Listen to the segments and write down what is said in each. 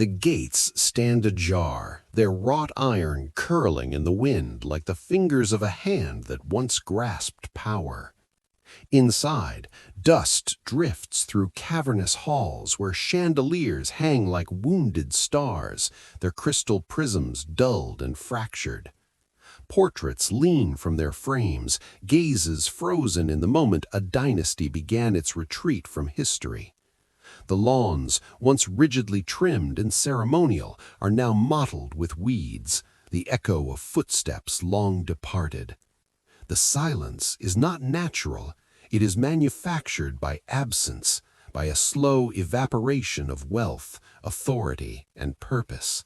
The gates stand ajar, their wrought iron curling in the wind like the fingers of a hand that once grasped power. Inside, dust drifts through cavernous halls where chandeliers hang like wounded stars, their crystal prisms dulled and fractured. Portraits lean from their frames, gazes frozen in the moment a dynasty began its retreat from history. The lawns, once rigidly trimmed and ceremonial, are now mottled with weeds, the echo of footsteps long departed. The silence is not natural, it is manufactured by absence, by a slow evaporation of wealth, authority, and purpose.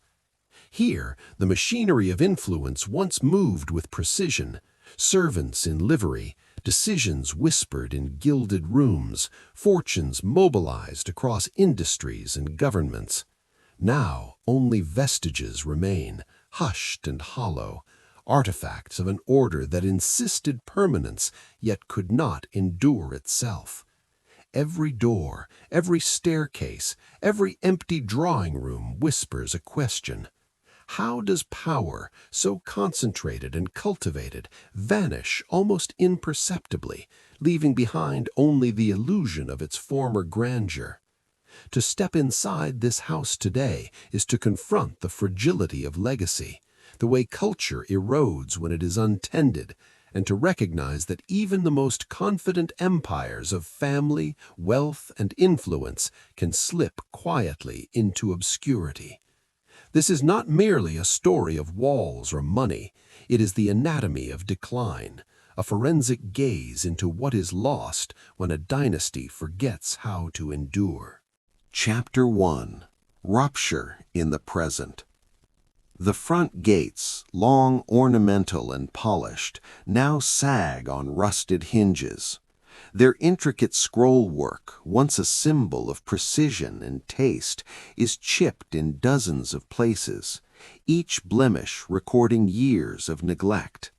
Here, the machinery of influence once moved with precision, servants in livery, decisions whispered in gilded rooms, fortunes mobilized across industries and governments. Now only vestiges remain, hushed and hollow, artifacts of an order that insisted permanence yet could not endure itself. Every door, every staircase, every empty drawing room whispers a question. How does power, so concentrated and cultivated, vanish almost imperceptibly, leaving behind only the illusion of its former grandeur? To step inside this house today is to confront the fragility of legacy, the way culture erodes when it is untended, and to recognize that even the most confident empires of family, wealth, and influence can slip quietly into obscurity. This is not merely a story of walls or money, it is the anatomy of decline, a forensic gaze into what is lost when a dynasty forgets how to endure. Chapter 1. Rupture in the Present. The front gates, long ornamental and polished, now sag on rusted hinges. Their intricate scrollwork, once a symbol of precision and taste, is chipped in dozens of places, each blemish recording years of neglect.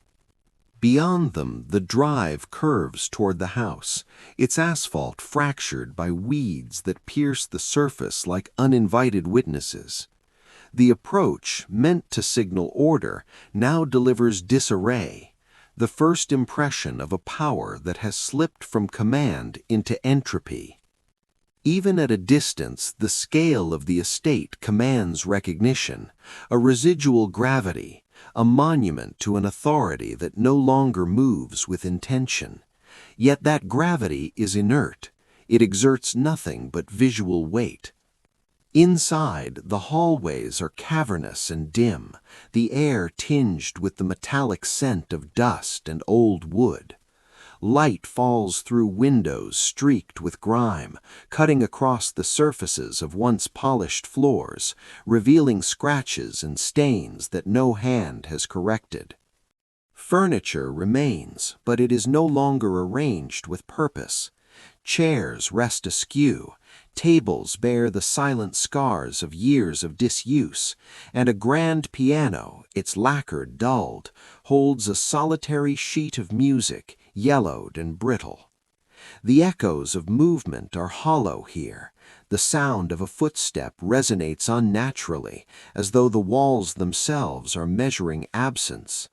Beyond them, the drive curves toward the house, its asphalt fractured by weeds that pierce the surface like uninvited witnesses. The approach, meant to signal order, now delivers disarray, the first impression of a power that has slipped from command into entropy. Even at a distance, the scale of the estate commands recognition, a residual gravity, a monument to an authority that no longer moves with intention. Yet that gravity is inert, it exerts nothing but visual weight. Inside, the hallways are cavernous and dim, the air tinged with the metallic scent of dust and old wood. Light falls through windows streaked with grime, cutting across the surfaces of once polished floors, revealing scratches and stains that no hand has corrected. Furniture remains, but it is no longer arranged with purpose. Chairs rest askew, tables bear the silent scars of years of disuse, and a grand piano, its lacquer dulled, holds a solitary sheet of music, yellowed and brittle. The echoes of movement are hollow here. The sound of a footstep resonates unnaturally, as though the walls themselves are measuring absence.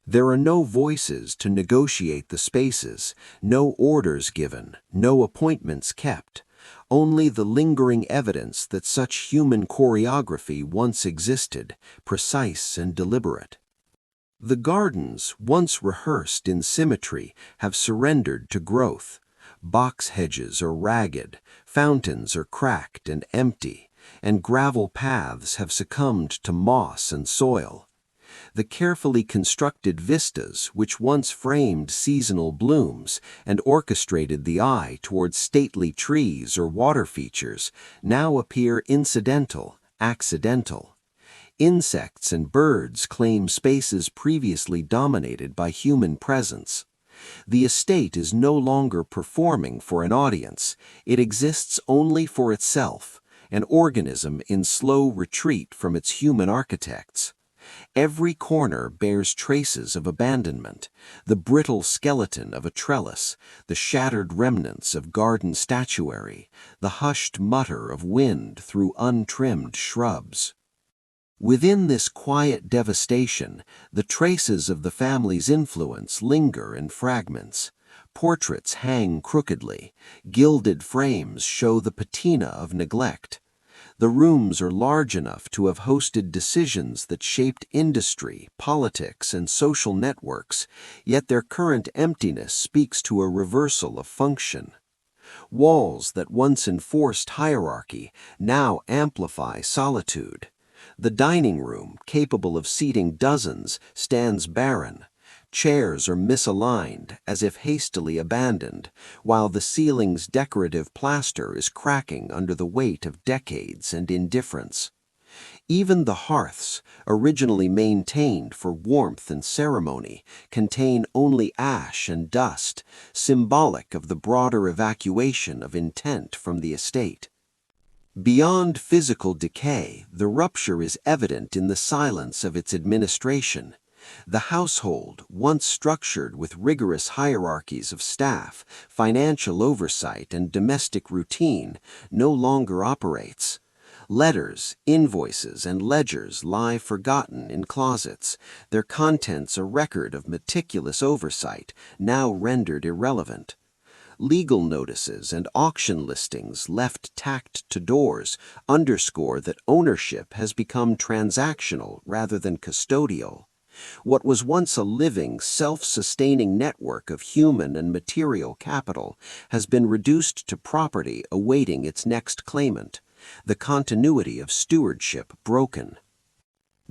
There are no voices to negotiate the spaces, no orders given, no appointments kept, only the lingering evidence that such human choreography once existed, precise and deliberate. The gardens, once rehearsed in symmetry, have surrendered to growth. Box hedges are ragged, fountains are cracked and empty, and gravel paths have succumbed to moss and soil. The carefully constructed vistas, which once framed seasonal blooms and orchestrated the eye towards stately trees or water features, now appear incidental, accidental. Insects and birds claim spaces previously dominated by human presence. The estate is no longer performing for an audience, it exists only for itself, an organism in slow retreat from its human architects. Every corner bears traces of abandonment, the brittle skeleton of a trellis, the shattered remnants of garden statuary, the hushed mutter of wind through untrimmed shrubs. Within this quiet devastation, the traces of the family's influence linger in fragments. Portraits hang crookedly, gilded frames show the patina of neglect. The rooms are large enough to have hosted decisions that shaped industry, politics, and social networks, yet their current emptiness speaks to a reversal of function. Walls that once enforced hierarchy now amplify solitude. The dining room, capable of seating dozens, stands barren. Chairs are misaligned, as if hastily abandoned, while the ceiling's decorative plaster is cracking under the weight of decades and indifference. Even the hearths, originally maintained for warmth and ceremony, contain only ash and dust, symbolic of the broader evacuation of intent from the estate. Beyond physical decay, the rupture is evident in the silence of its administration. The household, once structured with rigorous hierarchies of staff, financial oversight, and domestic routine, no longer operates. Letters, invoices, and ledgers lie forgotten in closets, their contents a record of meticulous oversight, now rendered irrelevant. Legal notices and auction listings left tacked to doors underscore that ownership has become transactional rather than custodial. What was once a living, self-sustaining network of human and material capital has been reduced to property awaiting its next claimant, the continuity of stewardship broken.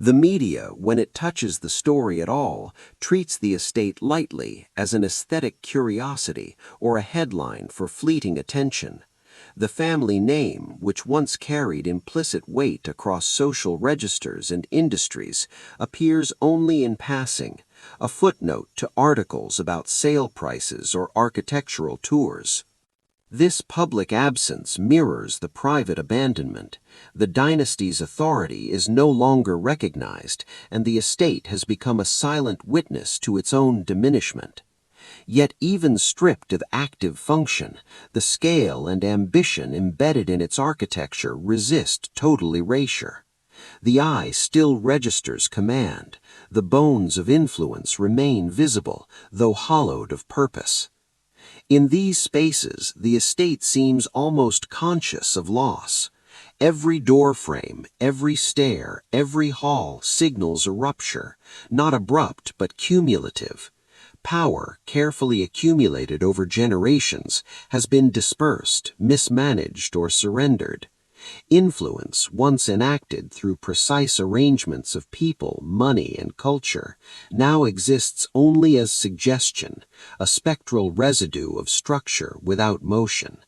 The media, when it touches the story at all, treats the estate lightly as an aesthetic curiosity or a headline for fleeting attention. The family name, which once carried implicit weight across social registers and industries, appears only in passing, a footnote to articles about sale prices or architectural tours. This public absence mirrors the private abandonment. The dynasty's authority is no longer recognized, and the estate has become a silent witness to its own diminishment. Yet even stripped of active function, the scale and ambition embedded in its architecture resist total erasure. The eye still registers command. The bones of influence remain visible, though hollowed of purpose. In these spaces, the estate seems almost conscious of loss. Every door frame, every stair, every hall signals a rupture, not abrupt but cumulative. Power, carefully accumulated over generations, has been dispersed, mismanaged, or surrendered. Influence, once enacted through precise arrangements of people, money, and culture, now exists only as suggestion, a spectral residue of structure without motion.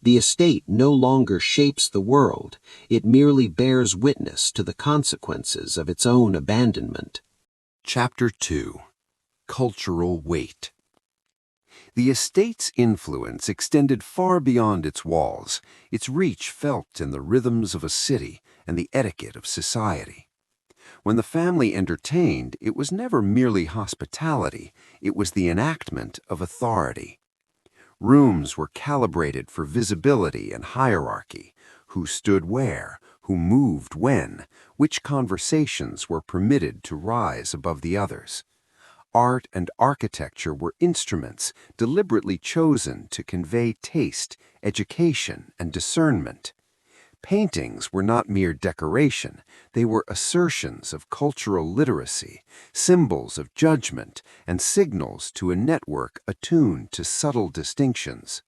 The estate no longer shapes the world, it merely bears witness to the consequences of its own abandonment. Chapter 2. Cultural Weight. The estate's influence extended far beyond its walls, its reach felt in the rhythms of a city and the etiquette of society. When the family entertained, it was never merely hospitality, it was the enactment of authority. Rooms were calibrated for visibility and hierarchy, who stood where, who moved when, which conversations were permitted to rise above the others. Art and architecture were instruments deliberately chosen to convey taste, education, and discernment. Paintings were not mere decoration, they were assertions of cultural literacy, symbols of judgment, and signals to a network attuned to subtle distinctions.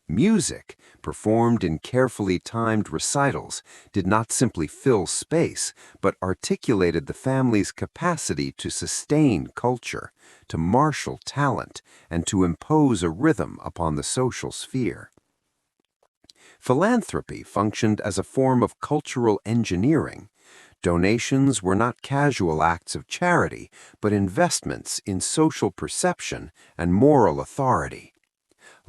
Music, performed in carefully timed recitals, did not simply fill space, but articulated the family's capacity to sustain culture, to marshal talent, and to impose a rhythm upon the social sphere. Philanthropy functioned as a form of cultural engineering. Donations were not casual acts of charity, but investments in social perception and moral authority.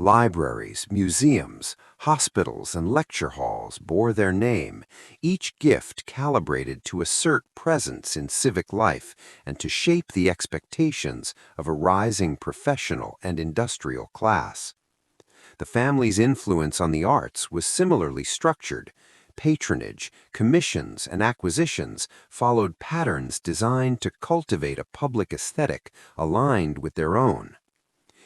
Libraries, museums, hospitals, and lecture halls bore their name, each gift calibrated to assert presence in civic life and to shape the expectations of a rising professional and industrial class. The family's influence on the arts was similarly structured. Patronage, commissions, and acquisitions followed patterns designed to cultivate a public aesthetic aligned with their own.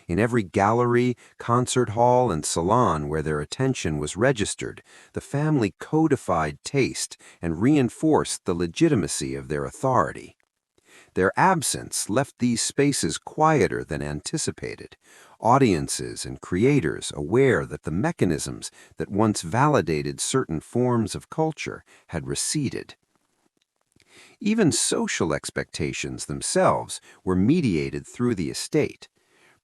In every gallery, concert hall, and salon where their attention was registered, the family codified taste and reinforced the legitimacy of their authority. Their absence left these spaces quieter than anticipated, audiences and creators aware that the mechanisms that once validated certain forms of culture had receded. Even social expectations themselves were mediated through the estate.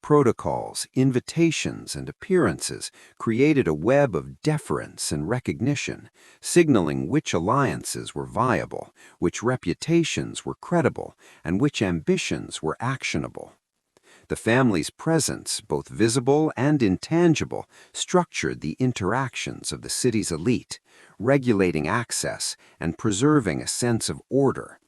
Protocols, invitations, and appearances created a web of deference and recognition, signaling which alliances were viable, which reputations were credible, and which ambitions were actionable. The family's presence, both visible and intangible, structured the interactions of the city's elite, regulating access and preserving a sense of order.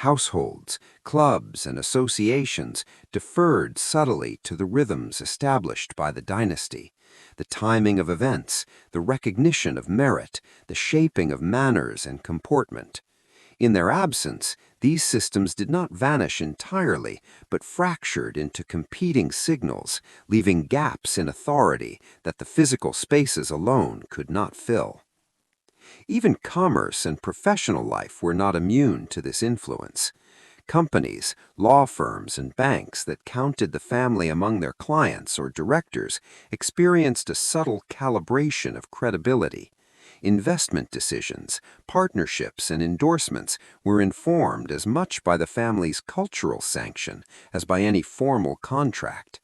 Households, clubs, and associations deferred subtly to the rhythms established by the dynasty, the timing of events, the recognition of merit, the shaping of manners and comportment. In their absence, these systems did not vanish entirely, but fractured into competing signals, leaving gaps in authority that the physical spaces alone could not fill. Even commerce and professional life were not immune to this influence. Companies, law firms, and banks that counted the family among their clients or directors experienced a subtle calibration of credibility. Investment decisions, partnerships, and endorsements were informed as much by the family's cultural sanction as by any formal contract.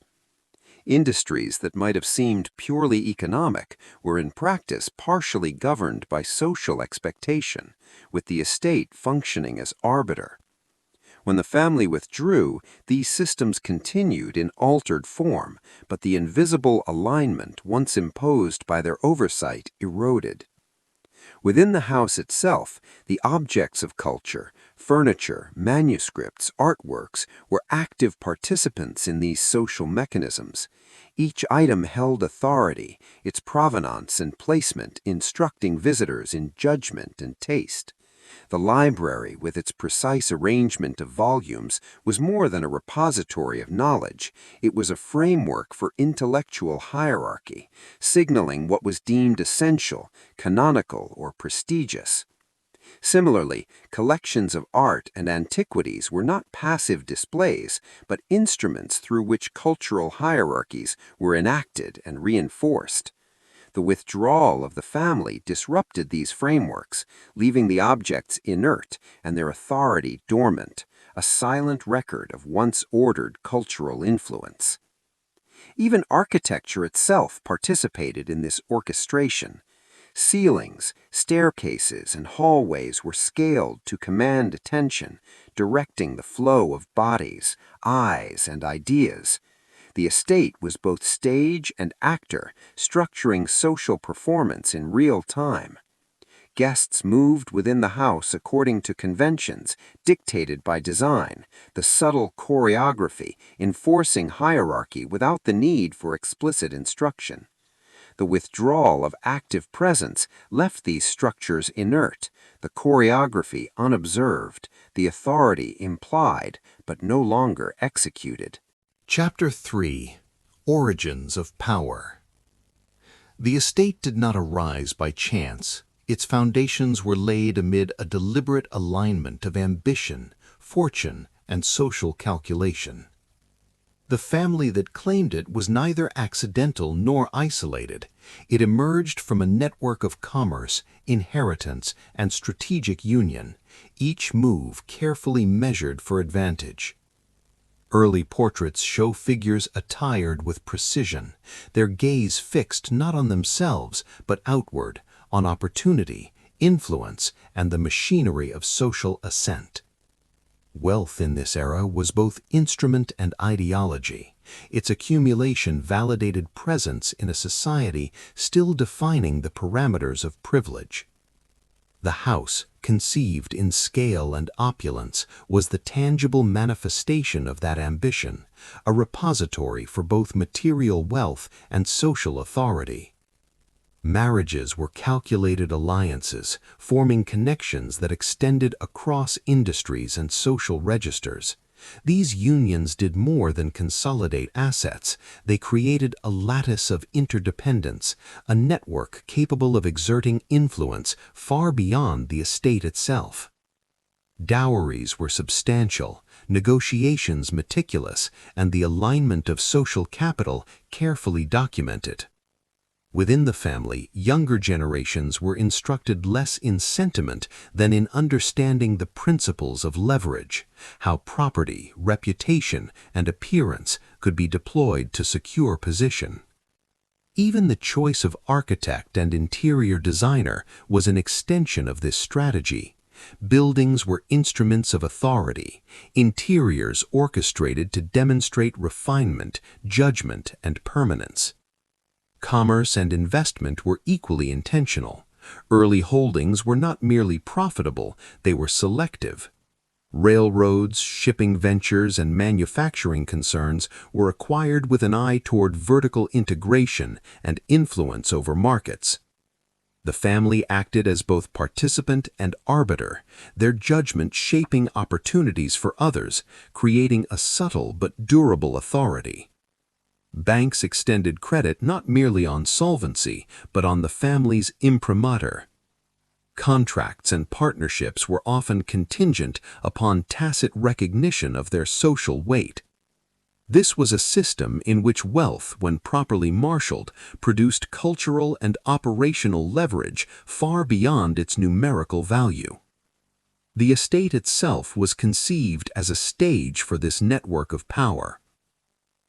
Industries that might have seemed purely economic were in practice partially governed by social expectation, with the estate functioning as arbiter. When the family withdrew, these systems continued in altered form, but the invisible alignment once imposed by their oversight eroded. Within the house itself, the objects of culture, furniture, manuscripts, artworks, were active participants in these social mechanisms. Each item held authority, its provenance and placement instructing visitors in judgment and taste. The library, with its precise arrangement of volumes, was more than a repository of knowledge. It was a framework for intellectual hierarchy, signaling what was deemed essential, canonical, or prestigious. Similarly, collections of art and antiquities were not passive displays, but instruments through which cultural hierarchies were enacted and reinforced. The withdrawal of the family disrupted these frameworks, leaving the objects inert and their authority dormant, a silent record of once ordered cultural influence. Even architecture itself participated in this orchestration. Ceilings, staircases, and hallways were scaled to command attention, directing the flow of bodies, eyes, and ideas. The estate was both stage and actor, structuring social performance in real time. Guests moved within the house according to conventions dictated by design, the subtle choreography enforcing hierarchy without the need for explicit instruction. The withdrawal of active presence left these structures inert, the choreography unobserved, the authority implied but no longer executed. Chapter 3. Origins of Power. The estate did not arise by chance. Its foundations were laid amid a deliberate alignment of ambition, fortune, and social calculation. The family that claimed it was neither accidental nor isolated. It emerged from a network of commerce, inheritance, and strategic union, each move carefully measured for advantage. Early portraits show figures attired with precision, their gaze fixed not on themselves but outward, on opportunity, influence, and the machinery of social ascent. Wealth in this era was both instrument and ideology. its accumulation validated presence in a society still defining the parameters of privilege. The house, conceived in scale and opulence, was the tangible manifestation of that ambition, a repository for both material wealth and social authority. Marriages were calculated alliances, forming connections that extended across industries and social registers. These unions did more than consolidate assets. They created a lattice of interdependence, a network capable of exerting influence far beyond the estate itself. Dowries were substantial, negotiations meticulous, and the alignment of social capital carefully documented. Within the family, younger generations were instructed less in sentiment than in understanding the principles of leverage, how property, reputation, and appearance could be deployed to secure position. Even the choice of architect and interior designer was an extension of this strategy. Buildings were instruments of authority, interiors orchestrated to demonstrate refinement, judgment, and permanence. Commerce and investment were equally intentional. Early holdings were not merely profitable, they were selective. Railroads, shipping ventures, and manufacturing concerns were acquired with an eye toward vertical integration and influence over markets. The family acted as both participant and arbiter, their judgment shaping opportunities for others, creating a subtle but durable authority. Banks extended credit not merely on solvency, but on the family's imprimatur. Contracts and partnerships were often contingent upon tacit recognition of their social weight. This was a system in which wealth, when properly marshaled, produced cultural and operational leverage far beyond its numerical value. The estate itself was conceived as a stage for this network of power.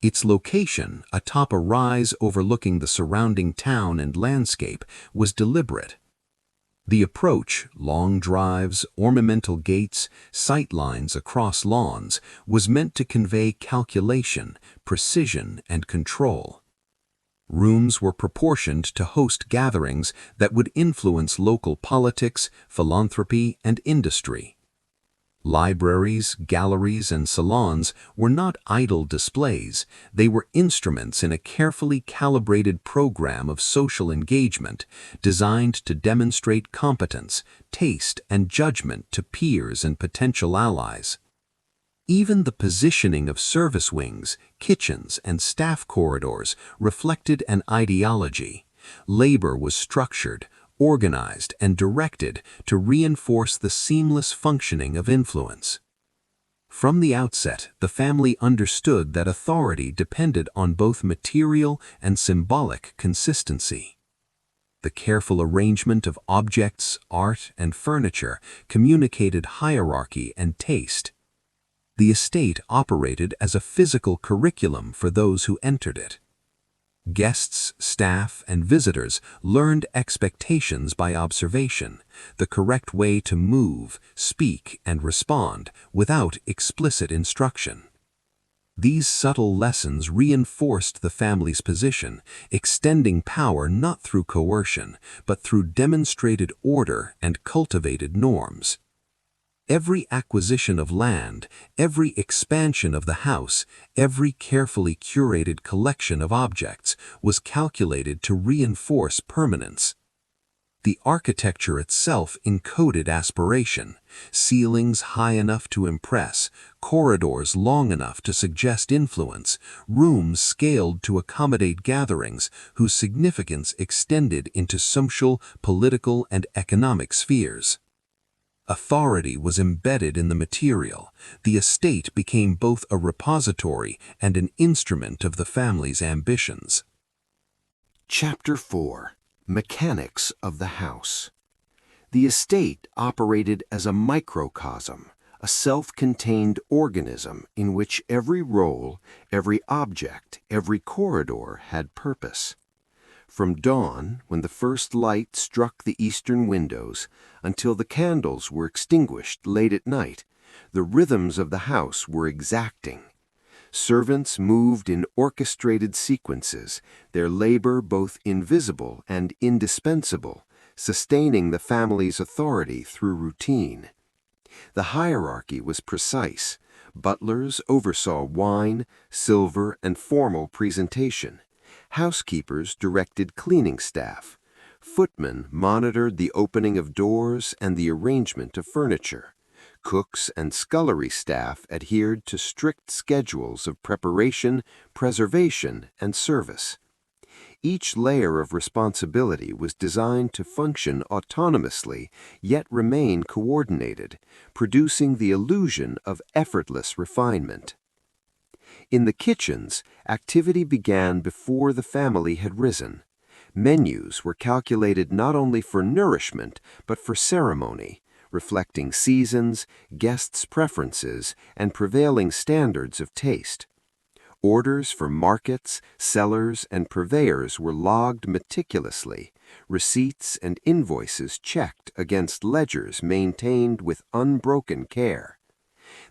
Its location, atop a rise overlooking the surrounding town and landscape, was deliberate. The approach, long drives, ornamental gates, sight lines across lawns, was meant to convey calculation, precision, and control. Rooms were proportioned to host gatherings that would influence local politics, philanthropy, and industry. Libraries, galleries, and salons were not idle displays, they were instruments in a carefully calibrated program of social engagement designed to demonstrate competence, taste, and judgment to peers and potential allies. Even the positioning of service wings, kitchens, and staff corridors reflected an ideology. Labor was structured, organized, and directed to reinforce the seamless functioning of influence. From the outset, the family understood that authority depended on both material and symbolic consistency. The careful arrangement of objects, art, and furniture communicated hierarchy and taste. The estate operated as a physical curriculum for those who entered it. Guests, staff, and visitors learned expectations by observation, the correct way to move, speak, and respond without explicit instruction. These subtle lessons reinforced the family's position, extending power not through coercion, but through demonstrated order and cultivated norms. Every acquisition of land, every expansion of the house, every carefully curated collection of objects was calculated to reinforce permanence. The architecture itself encoded aspiration, ceilings high enough to impress, corridors long enough to suggest influence, rooms scaled to accommodate gatherings whose significance extended into social, political, and economic spheres. Authority was embedded in the material. The estate became both a repository and an instrument of the family's ambitions. Chapter 4. Mechanics of the House. The estate operated as a microcosm, a self-contained organism in which every role, every object, every corridor had purpose. From dawn, when the first light struck the eastern windows, until the candles were extinguished late at night, the rhythms of the house were exacting. Servants moved in orchestrated sequences, their labor both invisible and indispensable, sustaining the family's authority through routine. The hierarchy was precise. Butlers oversaw wine, silver, and formal presentation. Housekeepers directed cleaning staff. Footmen monitored the opening of doors and the arrangement of furniture. Cooks and scullery staff adhered to strict schedules of preparation, preservation, and service. Each layer of responsibility was designed to function autonomously, yet remain coordinated, producing the illusion of effortless refinement. In the kitchens, activity began before the family had risen. Menus were calculated not only for nourishment, but for ceremony, reflecting seasons, guests' preferences, and prevailing standards of taste. Orders for markets, sellers, and purveyors were logged meticulously, receipts and invoices checked against ledgers maintained with unbroken care.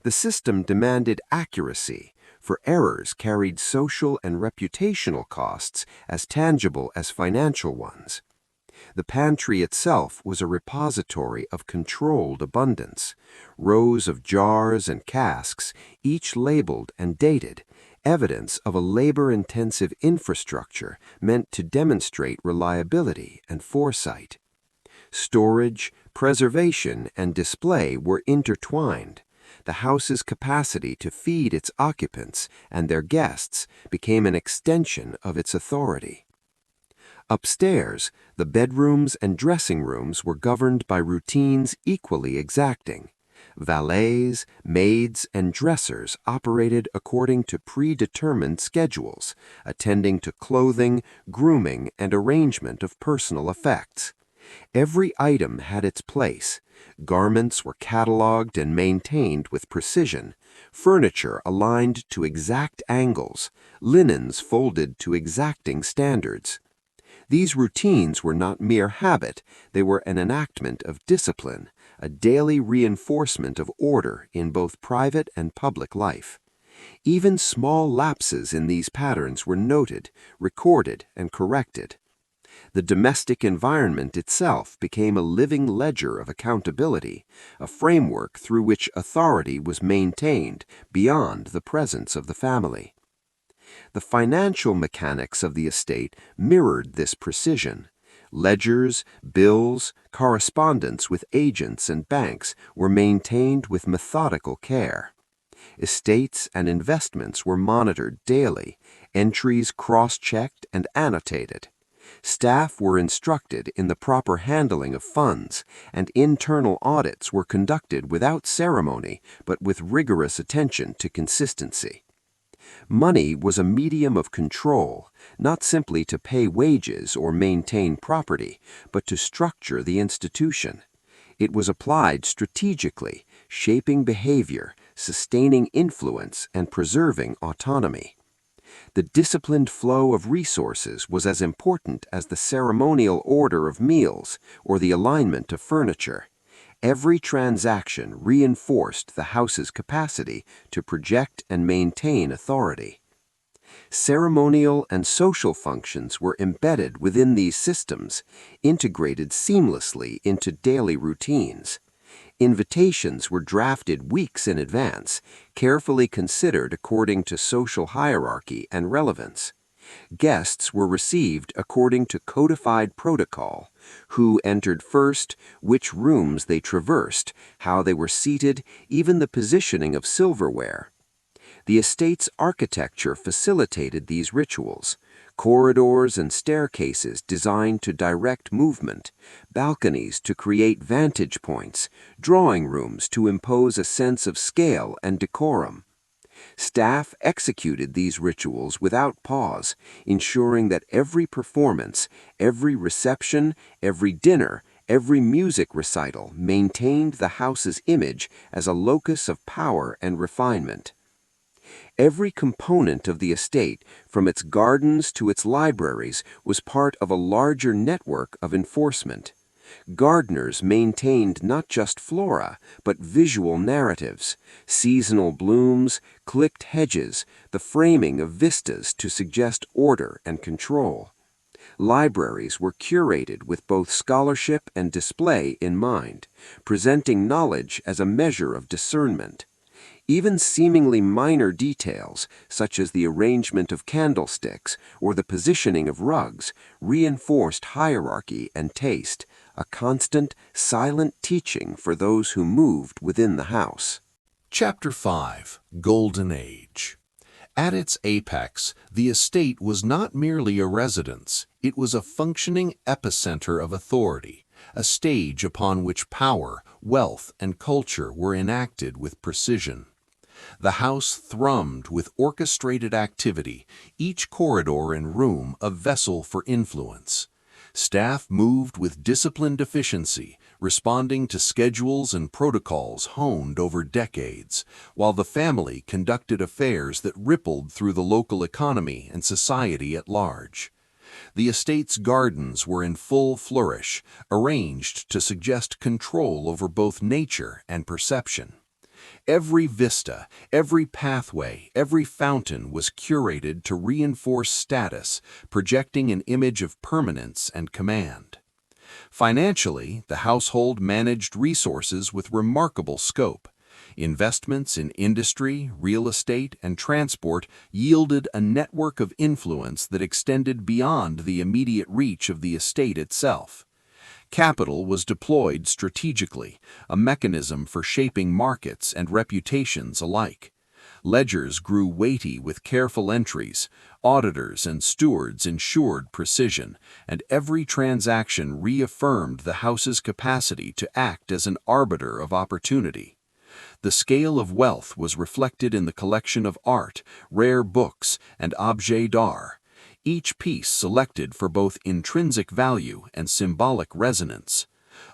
The system demanded accuracy, for errors carried social and reputational costs as tangible as financial ones. The pantry itself was a repository of controlled abundance, rows of jars and casks, each labeled and dated, evidence of a labor-intensive infrastructure meant to demonstrate reliability and foresight. Storage, preservation, and display were intertwined. The house's capacity to feed its occupants and their guests became an extension of its authority. Upstairs, the bedrooms and dressing rooms were governed by routines equally exacting. Valets, maids, and dressers operated according to predetermined schedules, attending to clothing, grooming, and arrangement of personal effects. Every item had its place. Garments were catalogued and maintained with precision, furniture aligned to exact angles, linens folded to exacting standards. These routines were not mere habit, they were an enactment of discipline, a daily reinforcement of order in both private and public life. Even small lapses in these patterns were noted, recorded, and corrected. The domestic environment itself became a living ledger of accountability, a framework through which authority was maintained beyond the presence of the family. The financial mechanics of the estate mirrored this precision. Ledgers, bills, correspondence with agents and banks were maintained with methodical care. Estates and investments were monitored daily, entries cross-checked and annotated. Staff were instructed in the proper handling of funds, and internal audits were conducted without ceremony but with rigorous attention to consistency. Money was a medium of control, not simply to pay wages or maintain property, but to structure the institution. It was applied strategically, shaping behavior, sustaining influence, and preserving autonomy. The disciplined flow of resources was as important as the ceremonial order of meals or the alignment of furniture. Every transaction reinforced the house's capacity to project and maintain authority. Ceremonial and social functions were embedded within these systems, integrated seamlessly into daily routines. Invitations were drafted weeks in advance, carefully considered according to social hierarchy and relevance. Guests were received according to codified protocol: who entered first, which rooms they traversed, how they were seated, even the positioning of silverware. The estate's architecture facilitated these rituals: corridors and staircases designed to direct movement, balconies to create vantage points, drawing rooms to impose a sense of scale and decorum. Staff executed these rituals without pause, ensuring that every performance, every reception, every dinner, every music recital maintained the house's image as a locus of power and refinement. Every component of the estate, from its gardens to its libraries, was part of a larger network of enforcement. Gardeners maintained not just flora, but visual narratives, seasonal blooms, clipped hedges, the framing of vistas to suggest order and control. Libraries were curated with both scholarship and display in mind, presenting knowledge as a measure of discernment. Even seemingly minor details, such as the arrangement of candlesticks or the positioning of rugs, reinforced hierarchy and taste, a constant, silent teaching for those who moved within the house. Chapter 5. Golden Age. At its apex, the estate was not merely a residence, it was a functioning epicenter of authority, a stage upon which power, wealth, and culture were enacted with precision. The house thrummed with orchestrated activity, each corridor and room a vessel for influence. Staff moved with disciplined efficiency, responding to schedules and protocols honed over decades, while the family conducted affairs that rippled through the local economy and society at large. The estate's gardens were in full flourish, arranged to suggest control over both nature and perception. Every vista, every pathway, every fountain was curated to reinforce status, projecting an image of permanence and command. Financially, the household managed resources with remarkable scope. Investments in industry, real estate, and transport yielded a network of influence that extended beyond the immediate reach of the estate itself. Capital was deployed strategically, a mechanism for shaping markets and reputations alike. Ledgers grew weighty with careful entries, auditors and stewards ensured precision, and every transaction reaffirmed the house's capacity to act as an arbiter of opportunity. The scale of wealth was reflected in the collection of art, rare books, and objets d'art, each piece selected for both intrinsic value and symbolic resonance.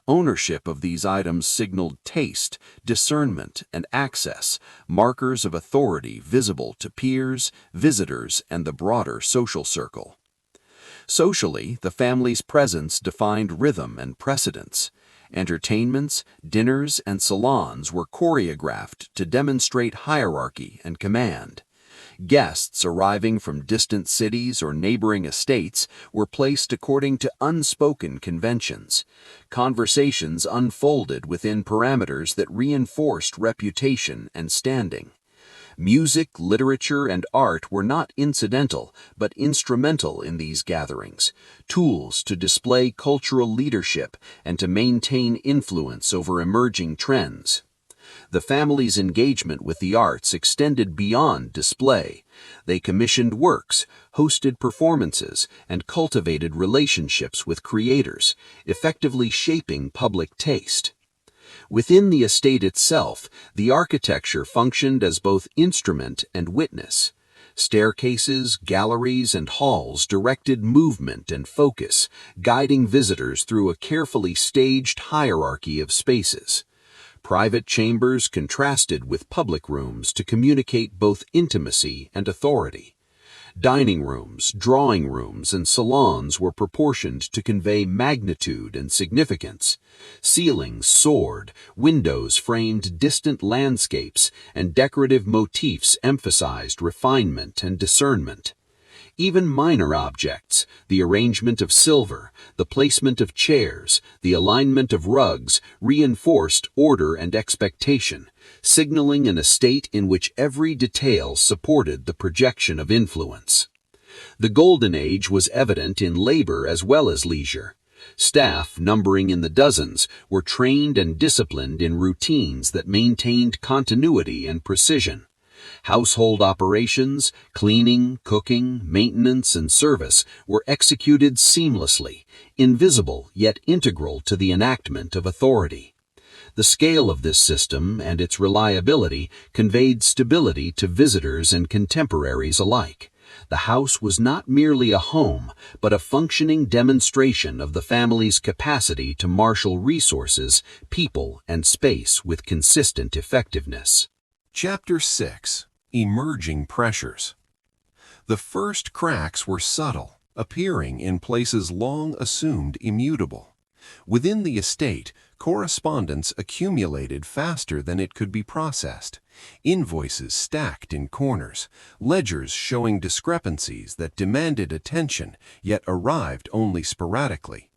Ownership of these items signaled taste, discernment, and access, markers of authority visible to peers, visitors, and the broader social circle. Socially, the family's presence defined rhythm and precedence. Entertainments, dinners, and salons were choreographed to demonstrate hierarchy and command. Guests arriving from distant cities or neighboring estates were placed according to unspoken conventions. Conversations unfolded within parameters that reinforced reputation and standing. Music, literature, and art were not incidental, but instrumental in these gatherings, tools to display cultural leadership and to maintain influence over emerging trends. The family's engagement with the arts extended beyond display. They commissioned works, hosted performances, and cultivated relationships with creators, effectively shaping public taste. Within the estate itself, the architecture functioned as both instrument and witness. Staircases, galleries, and halls directed movement and focus, guiding visitors through a carefully staged hierarchy of spaces. Private chambers contrasted with public rooms to communicate both intimacy and authority. Dining rooms, drawing rooms, and salons were proportioned to convey magnitude and significance. Ceilings soared, windows framed distant landscapes, and decorative motifs emphasized refinement and discernment. Even minor objects, the arrangement of silver, the placement of chairs, the alignment of rugs, reinforced order and expectation, signaling an estate in which every detail supported the projection of influence. The Golden Age was evident in labor as well as leisure. Staff, numbering in the dozens, were trained and disciplined in routines that maintained continuity and precision. Household operations, cleaning, cooking, maintenance, and service were executed seamlessly, invisible yet integral to the enactment of authority. The scale of this system and its reliability conveyed stability to visitors and contemporaries alike. The house was not merely a home, but a functioning demonstration of the family's capacity to marshal resources, people, and space with consistent effectiveness. Chapter 6. Emerging Pressures. The first cracks were subtle, appearing in places long assumed immutable. Within the estate, correspondence accumulated faster than it could be processed. Invoices stacked in corners, ledgers showing discrepancies that demanded attention yet arrived only sporadically.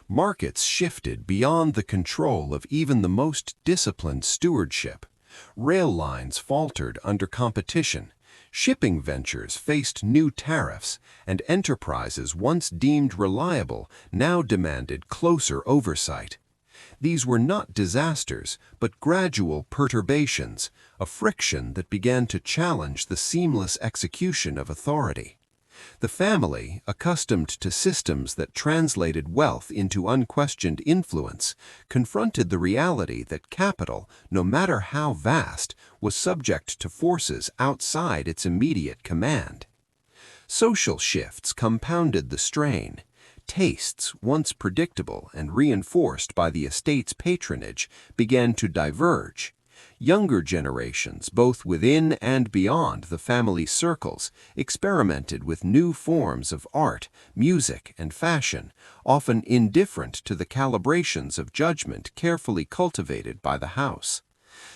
Markets shifted beyond the control of even the most disciplined stewardship. Rail lines faltered under competition. Shipping ventures faced new tariffs, and enterprises once deemed reliable now demanded closer oversight. These were not disasters, but gradual perturbations, a friction that began to challenge the seamless execution of authority. The family, accustomed to systems that translated wealth into unquestioned influence, confronted the reality that capital, no matter how vast, was subject to forces outside its immediate command. Social shifts compounded the strain. Tastes, once predictable and reinforced by the estate's patronage, began to diverge. Younger generations, both within and beyond the family circles, experimented with new forms of art, music, and fashion, often indifferent to the calibrations of judgment carefully cultivated by the house.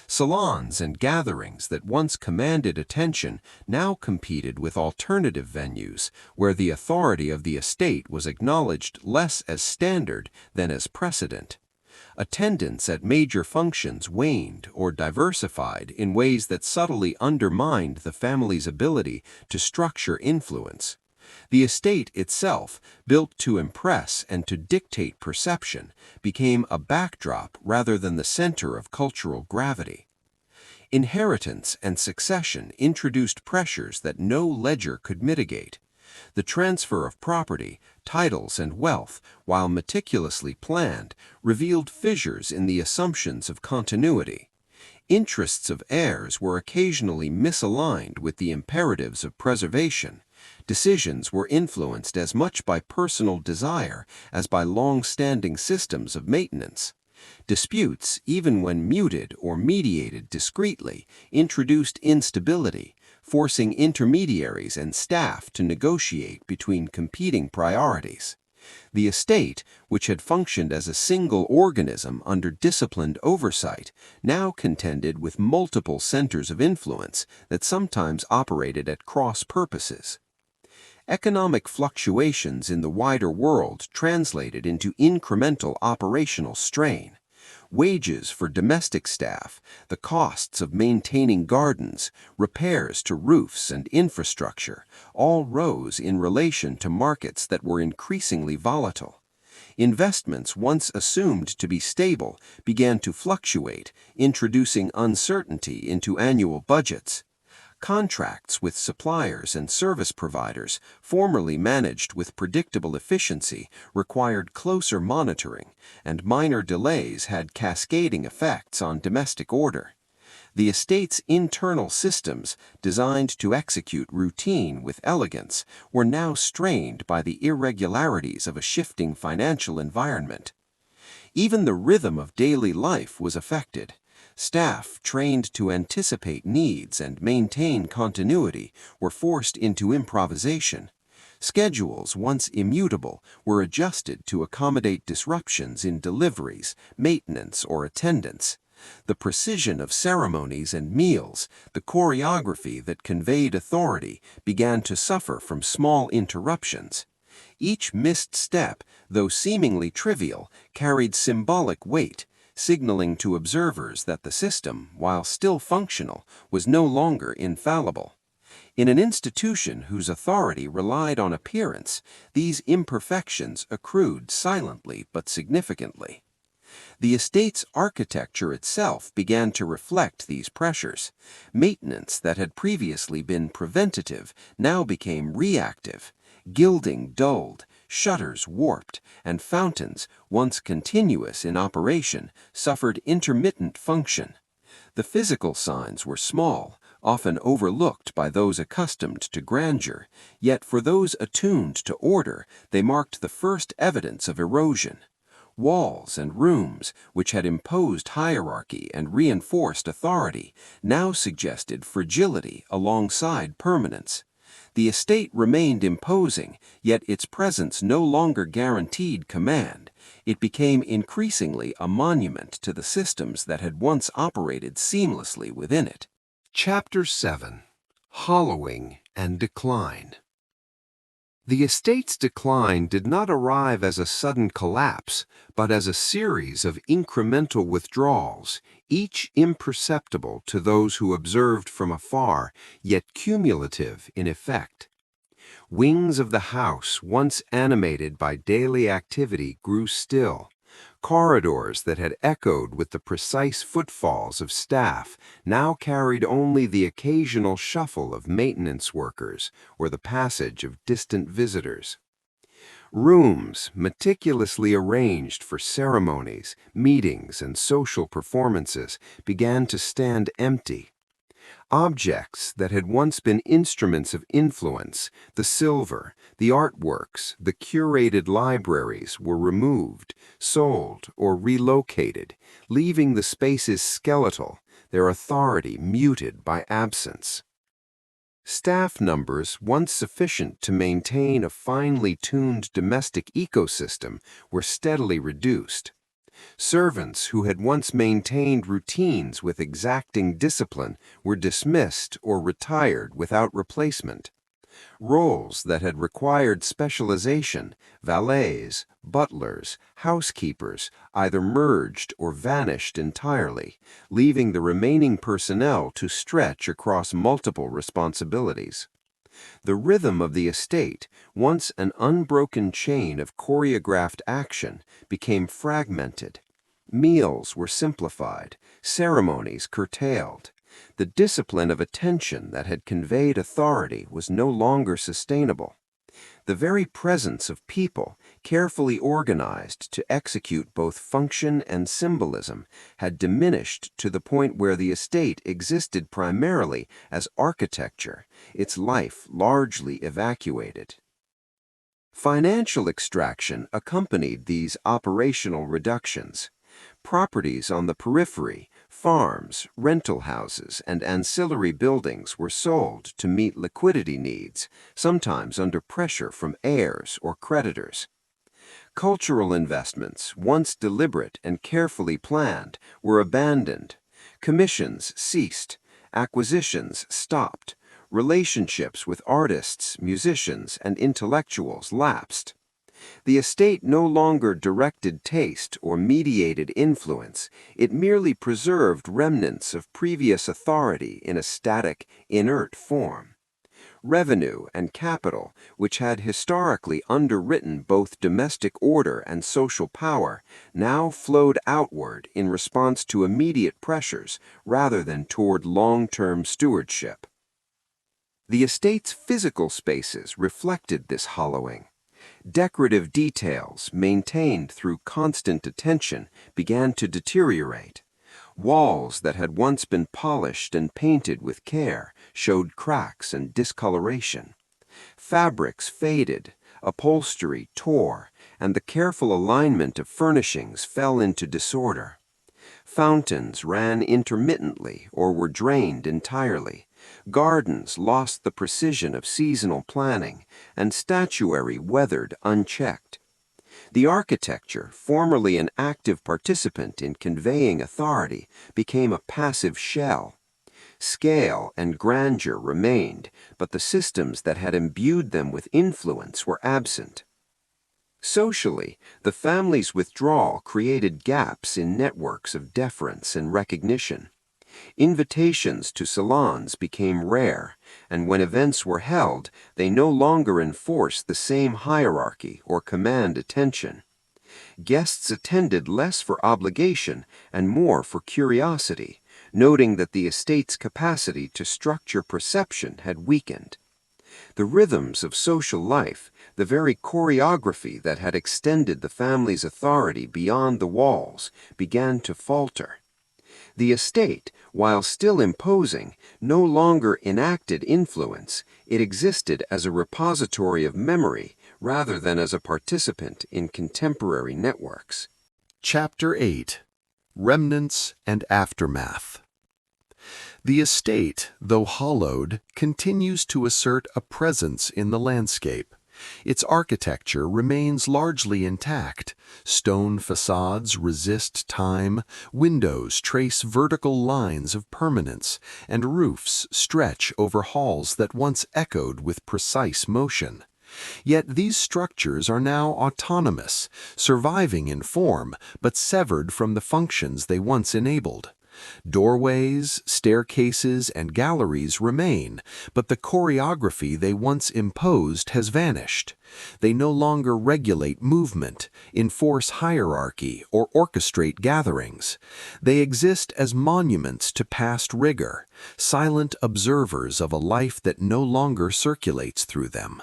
Salons and gatherings that once commanded attention now competed with alternative venues where the authority of the estate was acknowledged less as standard than as precedent. Attendance at major functions waned or diversified in ways that subtly undermined the family's ability to structure influence. The estate itself, built to impress and to dictate perception, became a backdrop rather than the center of cultural gravity. Inheritance and succession introduced pressures that no ledger could mitigate. The transfer of property, titles, and wealth, while meticulously planned, revealed fissures in the assumptions of continuity. Interests of heirs were occasionally misaligned with the imperatives of preservation. Decisions were influenced as much by personal desire as by long-standing systems of maintenance. Disputes, even when muted or mediated discreetly, introduced instability, forcing intermediaries and staff to negotiate between competing priorities. The estate, which had functioned as a single organism under disciplined oversight, now contended with multiple centers of influence that sometimes operated at cross purposes. Economic fluctuations in the wider world translated into incremental operational strain. Wages for domestic staff, the costs of maintaining gardens, repairs to roofs and infrastructure, all rose in relation to markets that were increasingly volatile. Investments once assumed to be stable began to fluctuate, introducing uncertainty into annual budgets. Contracts with suppliers and service providers, formerly managed with predictable efficiency, required closer monitoring, and minor delays had cascading effects on domestic order. The estate's internal systems, designed to execute routine with elegance, were now strained by the irregularities of a shifting financial environment. Even the rhythm of daily life was affected. Staff, trained to anticipate needs and maintain continuity, were forced into improvisation. Schedules, once immutable, were adjusted to accommodate disruptions in deliveries, maintenance, or attendance. The precision of ceremonies and meals, the choreography that conveyed authority, began to suffer from small interruptions. Each missed step, though seemingly trivial, carried symbolic weight, signaling to observers that the system, while still functional, was no longer infallible. In an institution whose authority relied on appearance, these imperfections accrued silently but significantly. The estate's architecture itself began to reflect these pressures. Maintenance that had previously been preventative now became reactive. Gilding dulled, shutters warped, and fountains, once continuous in operation, suffered intermittent function. The physical signs were small, often overlooked by those accustomed to grandeur, yet for those attuned to order, they marked the first evidence of erosion. Walls and rooms, which had imposed hierarchy and reinforced authority, now suggested fragility alongside permanence. The estate remained imposing, yet its presence no longer guaranteed command. It became increasingly a monument to the systems that had once operated seamlessly within it. Chapter 7. Hollowing and Decline. The estate's decline did not arrive as a sudden collapse, but as a series of incremental withdrawals, each imperceptible to those who observed from afar, yet cumulative in effect. Wings of the house, once animated by daily activity, grew still. Corridors that had echoed with the precise footfalls of staff now carried only the occasional shuffle of maintenance workers or the passage of distant visitors. Rooms, meticulously arranged for ceremonies, meetings, and social performances, began to stand empty. Objects that had once been instruments of influence, the silver, the artworks, the curated libraries, were removed, sold, or relocated, leaving the spaces skeletal, their authority muted by absence. Staff numbers, once sufficient to maintain a finely tuned domestic ecosystem, were steadily reduced. Servants who had once maintained routines with exacting discipline were dismissed or retired without replacement. Roles that had required specialization, valets, butlers, housekeepers, either merged or vanished entirely, leaving the remaining personnel to stretch across multiple responsibilities. The rhythm of the estate, once an unbroken chain of choreographed action, became fragmented. Meals were simplified, ceremonies curtailed. The discipline of attention that had conveyed authority was no longer sustainable. The very presence of people, carefully organized to execute both function and symbolism, had diminished to the point where the estate existed primarily as architecture, its life largely evacuated. Financial extraction accompanied these operational reductions. Properties on the periphery, farms, rental houses, and ancillary buildings were sold to meet liquidity needs, sometimes under pressure from heirs or creditors. Cultural investments, once deliberate and carefully planned, were abandoned. Commissions ceased. Acquisitions stopped. Relationships with artists, musicians, and intellectuals lapsed. The estate no longer directed taste or mediated influence, it merely preserved remnants of previous authority in a static, inert form. Revenue and capital, which had historically underwritten both domestic order and social power, now flowed outward in response to immediate pressures rather than toward long-term stewardship. The estate's physical spaces reflected this hollowing. Decorative details, maintained through constant attention, began to deteriorate. Walls that had once been polished and painted with care showed cracks and discoloration. Fabrics faded, upholstery tore, and the careful alignment of furnishings fell into disorder. Fountains ran intermittently or were drained entirely. Gardens lost the precision of seasonal planning, and statuary weathered unchecked. The architecture, formerly an active participant in conveying authority, became a passive shell. Scale and grandeur remained, but the systems that had imbued them with influence were absent. Socially, the family's withdrawal created gaps in networks of deference and recognition. Invitations to salons became rare, and when events were held, they no longer enforced the same hierarchy or command attention. Guests attended less for obligation and more for curiosity, noting that the estate's capacity to structure perception had weakened. The rhythms of social life, the very choreography that had extended the family's authority beyond the walls, began to falter. The estate, while still imposing, no longer enacted influence. It existed as a repository of memory rather than as a participant in contemporary networks. Chapter 8. Remnants and Aftermath. The estate, though hollowed, continues to assert a presence in the landscape. Its architecture remains largely intact. Stone facades resist time, windows trace vertical lines of permanence, and roofs stretch over halls that once echoed with precise motion. Yet these structures are now autonomous, surviving in form, but severed from the functions they once enabled. Doorways, staircases, and galleries remain, but the choreography they once imposed has vanished. They no longer regulate movement, enforce hierarchy, or orchestrate gatherings. They exist as monuments to past rigor, silent observers of a life that no longer circulates through them.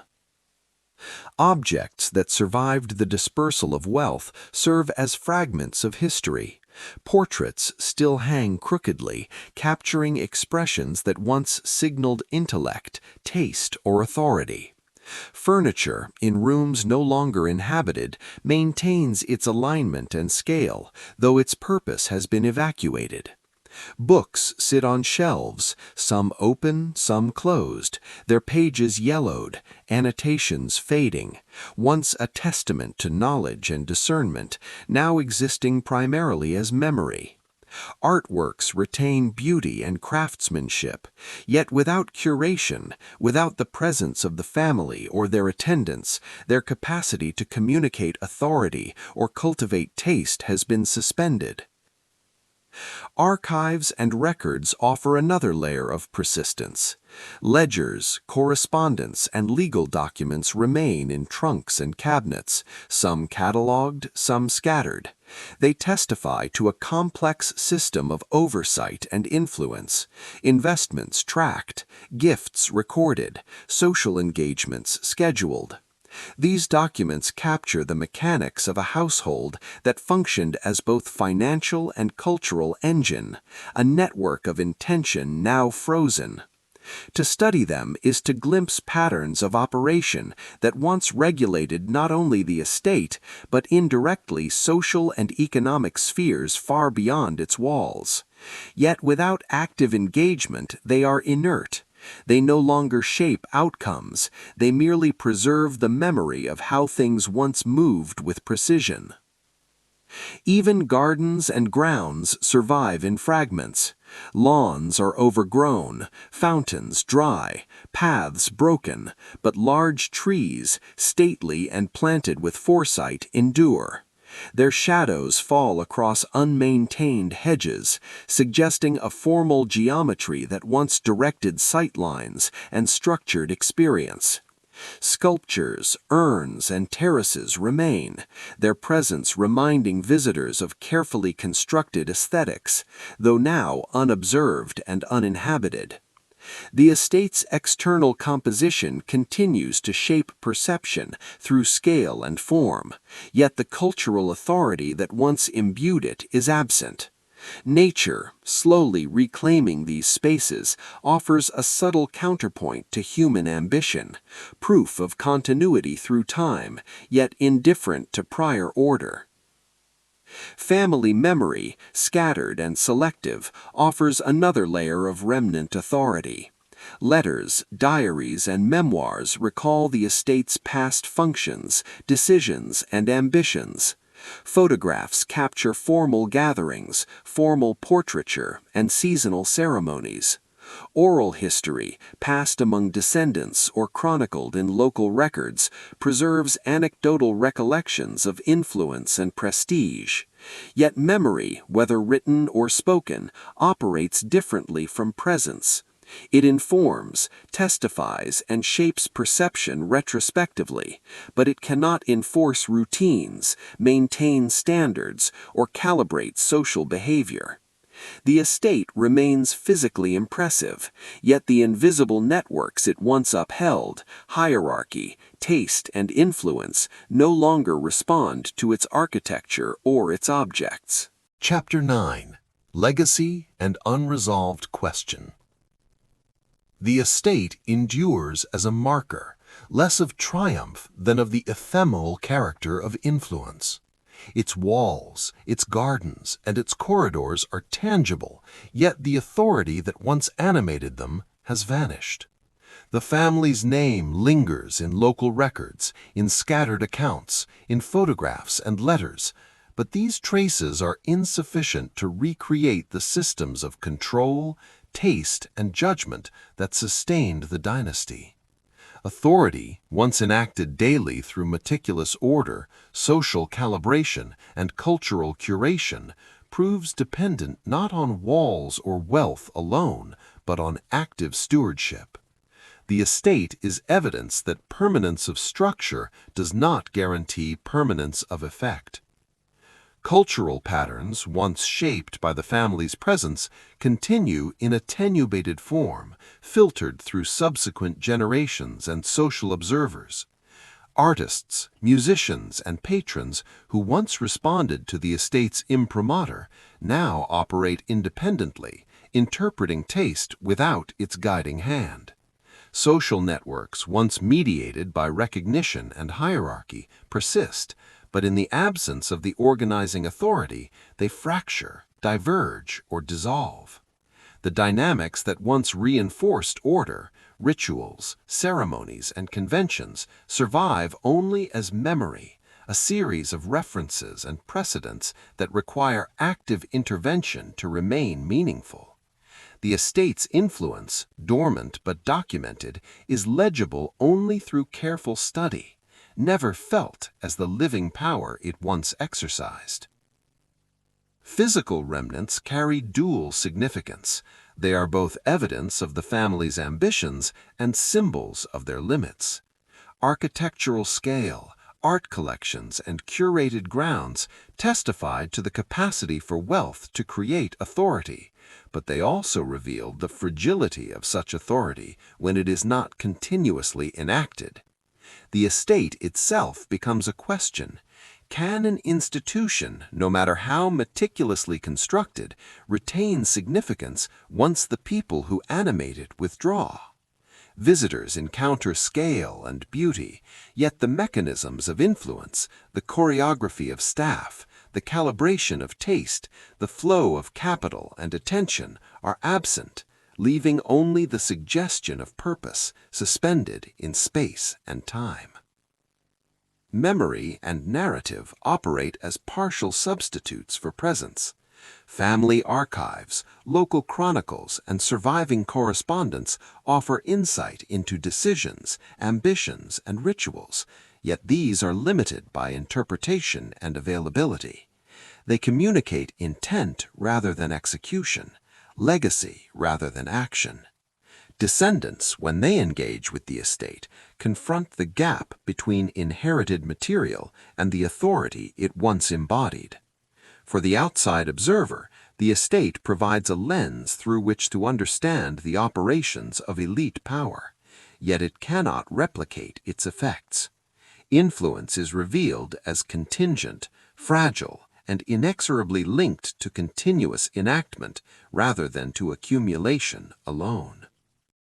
Objects that survived the dispersal of wealth serve as fragments of history. Portraits still hang crookedly, capturing expressions that once signaled intellect, taste, or authority. Furniture, in rooms no longer inhabited, maintains its alignment and scale, though its purpose has been evacuated. Books sit on shelves, some open, some closed, their pages yellowed, annotations fading, once a testament to knowledge and discernment, now existing primarily as memory. Artworks retain beauty and craftsmanship, yet without curation, without the presence of the family or their attendants, their capacity to communicate authority or cultivate taste has been suspended. Archives and records offer another layer of persistence. Ledgers, correspondence, and legal documents remain in trunks and cabinets, some catalogued, some scattered. They testify to a complex system of oversight and influence, investments tracked, gifts recorded, social engagements scheduled. These documents capture the mechanics of a household that functioned as both financial and cultural engine, a network of intention now frozen. To study them is to glimpse patterns of operation that once regulated not only the estate, but indirectly social and economic spheres far beyond its walls. Yet without active engagement, they are inert. They no longer shape outcomes, they merely preserve the memory of how things once moved with precision. Even gardens and grounds survive in fragments. Lawns are overgrown, fountains dry, paths broken, but large trees, stately and planted with foresight, endure. Their shadows fall across unmaintained hedges, suggesting a formal geometry that once directed sightlines and structured experience. Sculptures, urns, and terraces remain, their presence reminding visitors of carefully constructed aesthetics, though now unobserved and uninhabited. The estate's external composition continues to shape perception through scale and form, yet the cultural authority that once imbued it is absent. Nature, slowly reclaiming these spaces, offers a subtle counterpoint to human ambition, proof of continuity through time, yet indifferent to prior order. Family memory, scattered and selective, offers another layer of remnant authority. Letters, diaries, and memoirs recall the estate's past functions, decisions, and ambitions. Photographs capture formal gatherings, formal portraiture, and seasonal ceremonies. Oral history, passed among descendants or chronicled in local records, preserves anecdotal recollections of influence and prestige. Yet memory, whether written or spoken, operates differently from presence. It informs, testifies, and shapes perception retrospectively, but it cannot enforce routines, maintain standards, or calibrate social behavior. The estate remains physically impressive, yet the invisible networks it once upheld, hierarchy, taste, and influence, no longer respond to its architecture or its objects. Chapter 9. Legacy and Unresolved Question. The estate endures as a marker, less of triumph than of the ephemeral character of influence. Its walls, its gardens, and its corridors are tangible, yet the authority that once animated them has vanished. The family's name lingers in local records, in scattered accounts, in photographs and letters, but these traces are insufficient to recreate the systems of control, taste, and judgment that sustained the dynasty. Authority, once enacted daily through meticulous order, social calibration, and cultural curation, proves dependent not on walls or wealth alone, but on active stewardship. The estate is evidence that permanence of structure does not guarantee permanence of effect. Cultural patterns, once shaped by the family's presence, continue in attenuated form, filtered through subsequent generations and social observers. Artists, musicians, and patrons who once responded to the estate's imprimatur now operate independently, interpreting taste without its guiding hand. Social networks, once mediated by recognition and hierarchy, persist, but in the absence of the organizing authority, they fracture, diverge, or dissolve. The dynamics that once reinforced order, rituals, ceremonies, and conventions survive only as memory, a series of references and precedents that require active intervention to remain meaningful. The estate's influence, dormant but documented, is legible only through careful study, never felt as the living power it once exercised. Physical remnants carry dual significance. They are both evidence of the family's ambitions and symbols of their limits. Architectural scale, art collections, and curated grounds testified to the capacity for wealth to create authority, but they also revealed the fragility of such authority when it is not continuously enacted. The estate itself becomes a question. Can an institution, no matter how meticulously constructed, retain significance once the people who animate it withdraw? Visitors encounter scale and beauty, yet the mechanisms of influence, the choreography of staff, the calibration of taste, the flow of capital and attention are absent, leaving only the suggestion of purpose suspended in space and time. Memory and narrative operate as partial substitutes for presence. Family archives, local chronicles, and surviving correspondence offer insight into decisions, ambitions, and rituals, yet these are limited by interpretation and availability. They communicate intent rather than execution, legacy rather than action. Descendants, when they engage with the estate, confront the gap between inherited material and the authority it once embodied. For the outside observer, the estate provides a lens through which to understand the operations of elite power, yet it cannot replicate its effects. Influence is revealed as contingent, fragile, and inexorably linked to continuous enactment rather than to accumulation alone.